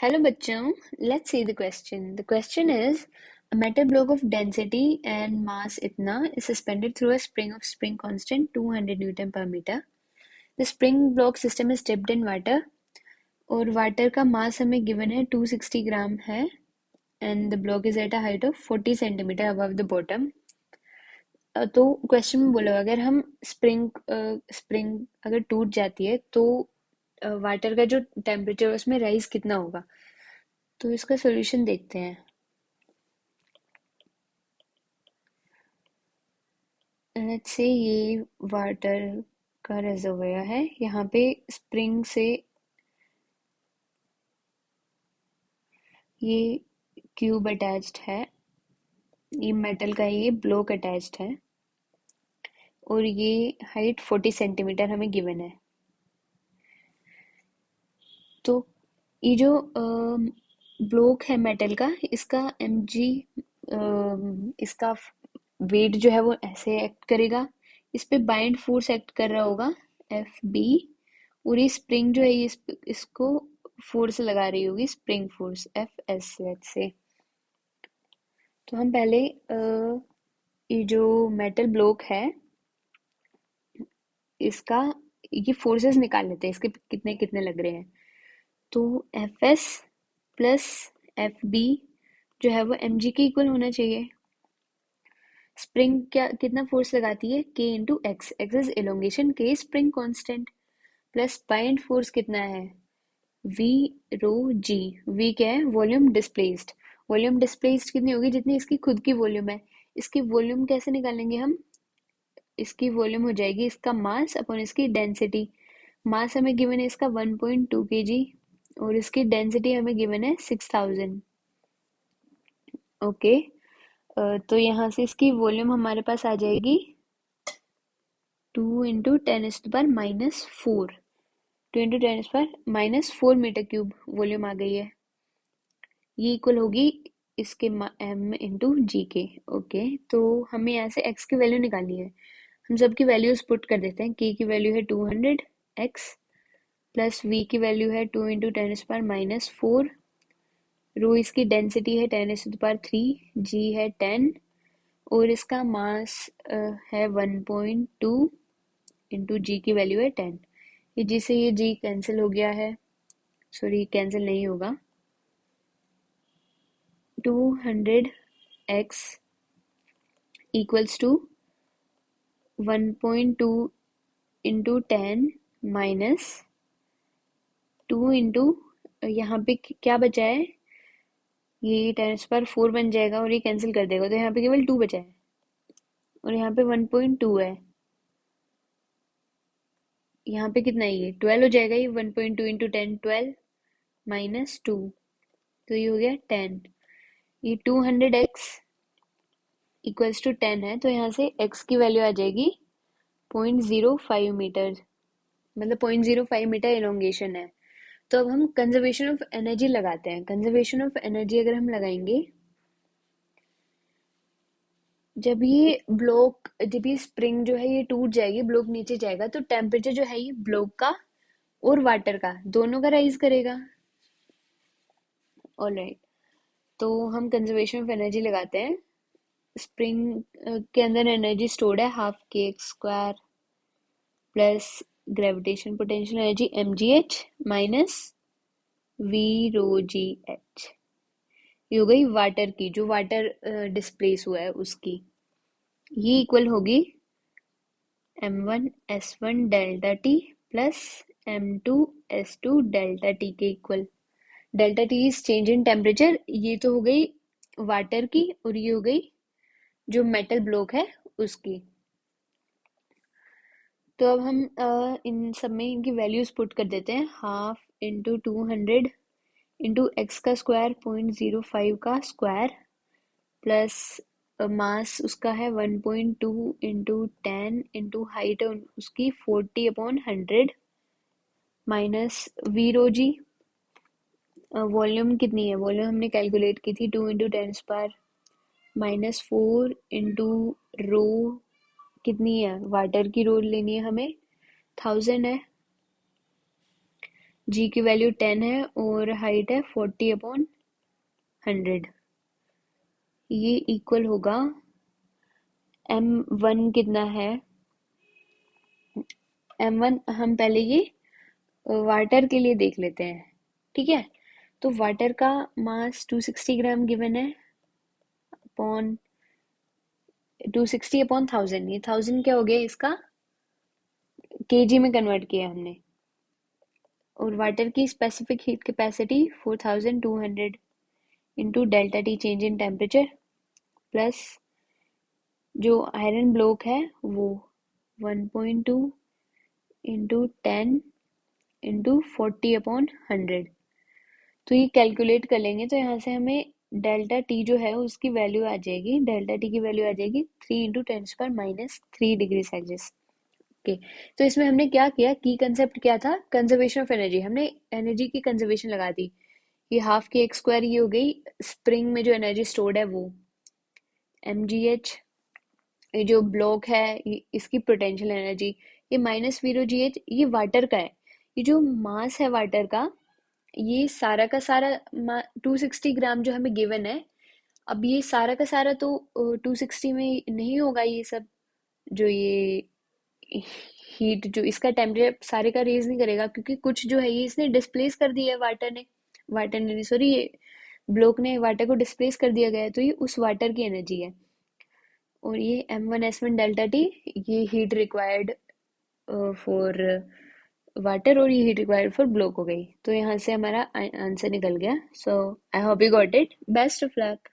Hello बच्चों, let's see the question. The question is, a metal block of density and mass इतना is suspended through a spring of spring constant 200 Newton per meter. The spring block system is dipped in water और water का मास हमें given है 260 ग्राम है and the block is at a height of 40 centimeter above the bottom. तो question में बोला अगर हम स्प्रिंग अगर टूट जाती है तो वाटर का जो टेम्परेचर है उसमें राइज कितना होगा। तो इसका सॉल्यूशन देखते हैं। लेट्स से ये वाटर का रिजर्वोयर है, यहाँ पे स्प्रिंग से ये क्यूब अटैच्ड है, ये मेटल का ये ब्लॉक अटैच्ड है और ये हाइट 40 सेंटीमीटर हमें गिवन है। तो ये जो ब्लॉक है मेटल का, इसका mg इसका वेट जो है वो ऐसे एक्ट करेगा, इस पे बाइंड फोर्स एक्ट कर रहा होगा एफ बी, और ये स्प्रिंग जो है ये इसको फोर्स लगा रही होगी, spring force F S let's say. तो हम पहले ये जो मेटल ब्लॉक है इसका ये फोर्सेस निकाल लेते हैं, इसके कितने कितने लग रहे हैं। तो F S plus F B जो है वो एम जी के इक्वल होना चाहिए। स्प्रिंग क्या कितना फोर्स लगाती है, k into x, x is elongation, k spring constant, plus bind force कितना है वी रो जी, वी क्या है वॉल्यूम डिस्प्लेस्ड, वॉल्यूम डिस्प्लेस्ड कितनी होगी जितनी इसकी खुद की वॉल्यूम है। इसकी वॉल्यूम कैसे निकालेंगे हम, इसकी वॉल्यूम हो जाएगी इसका मास अपॉन इसकी डेंसिटी। मास हमें गिवन है इसका 1.2 kg और इसकी डेंसिटी हमें गिवन है 6000। ओके, तो यहाँ से इसकी वॉल्यूम हमारे पास आ जाएगी 2 × 10⁻⁻⁴, 2 × 10⁻⁻⁴ मीटर क्यूब वॉल्यूम आ गई है। ये इक्वल होगी इसके m इंटू जी के। ओके, तो हमें यहाँ से x की वैल्यू निकालनी है। हम सबकी वैल्यूज पुट कर देते हैं। k की वैल्यू है 200, x प्लस v की वैल्यू है 2 × 10⁻⁻⁴, रो इसकी डेंसिटी है 10⁻³ g है 10 और इसका मास है 1.2 इंटू जी की वैल्यू है 10। ये जी से ये जी कैंसिल हो गया है, सॉरी कैंसिल नहीं होगा। 200x equals to 1.2 into 10 minus 2 into, यहाँ पे क्या बचा है, ये 10⁻⁴ बन जाएगा और ये कैंसिल कर देगा, तो यहाँ पे केवल 2 बचा है और यहाँ पे 1.2 है। यहाँ पे कितना है, ये 12 हो जाएगा। ये 1.2 इंटू 10 12 माइनस 2, तो ये हो गया 10। ये 200x इक्वल्स टू 10 है, तो यहाँ से x की वैल्यू आ जाएगी 0.05 मीटर, मतलब 0.05 मीटर एलोंगेशन है। तो अब हम कंजर्वेशन ऑफ एनर्जी लगाते हैं। कंजर्वेशन ऑफ एनर्जी अगर हम लगाएंगे, जब ये स्प्रिंग जो है ये टूट जाएगी, ब्लॉक नीचे जाएगा, तो टेम्परेचर जो है ये ब्लॉक का और वाटर का दोनों का राइज करेगा। ऑलराइट, तो हम कंजर्वेशन ऑफ एनर्जी लगाते हैं। स्प्रिंग के अंदर एनर्जी स्टोर्ड है हाफ के x square plus gravitation potential energy m g h minus v rho g h. ये हो गई वाटर की, जो वाटर डिस्प्लेस हुआ है उसकी। ये इक्वल होगी m1 s1 delta T plus m2 s2 delta T के equal. Delta T is change in temperature. ये तो हो गई वाटर की और ये हो गई जो मेटल ब्लॉक है उसकी। तो अब हम इन सब में इनकी वैल्यूज पुट कर देते हैं। हाफ इंटू 200 इंटू एक्स का स्क्वायर 0.05 का स्क्वायर प्लस मास उसका है 1.2 इंटू 10 इंटू हाइट उसकी 40/100 minus v rho g. Volume कितनी है, वॉल्यूम हमने कैलकुलेट की थी 2 × 10⁻⁻⁴ इंटू रो कितनी है, वाटर की रो लेनी है हमें 1000 है, जी की वैल्यू 10 है और हाइट है 40/100। ये इक्वल होगा m1 कितना है। m1 हम पहले ये वाटर के लिए देख लेते हैं, ठीक है। तो वाटर का मास 260 ग्राम गिवन है अपॉन 260/1000। ये 1000 क्या हो गया इसका, केजी में कन्वर्ट किया हमने। और वाटर की specific heat capacity 4200 into delta T change in temperature plus जो आयरन ब्लॉक है वो 1.2 इंटू 10 इंटू 40/100। तो ये कैलकुलेट कर लेंगे तो यहाँ से हमें डेल्टा टी जो है उसकी वैल्यू आ जाएगी, डेल्टा टी की वैल्यू आ जाएगी 3 × 10⁻³ ओके। तो इसमें हमने क्या किया, की कंसेप्ट क्या था, कंजर्वेशन ऑफ एनर्जी। हमने एनर्जी की कंजर्वेशन लगा दी। ये हाफ के एक्स स्क्वायर ये हो गई स्प्रिंग में जो एनर्जी स्टोर्ड है वो, mgh ये जो ब्लॉक है इसकी पोटेंशियल एनर्जी, ये -V0gh ये वाटर का है। ये जो मास है वाटर का, ये सारा का सारा 260 ग्राम जो हमें गिवन है। अब ये सारा का सारा तो 260 में नहीं होगा ये सब, जो ये हीट जो इसका टेम्परेचर सारे का रेज नहीं करेगा, क्योंकि कुछ जो है ये इसने डिस्प्लेस कर दिया है वाटर ने नहीं, सॉरी, ये ब्लॉक ने वाटर को डिस्प्लेस कर दिया गया है, तो ये उस वाटर की एनर्जी है। और ये m1s1 डेल्टा टी ये हीट रिक्वायर्ड फॉर वाटर और ये हीट रिक्वायर्ड फॉर ब्लॉक हो गई। तो यहाँ से हमारा आंसर निकल गया। So I hope you got it. Best of luck.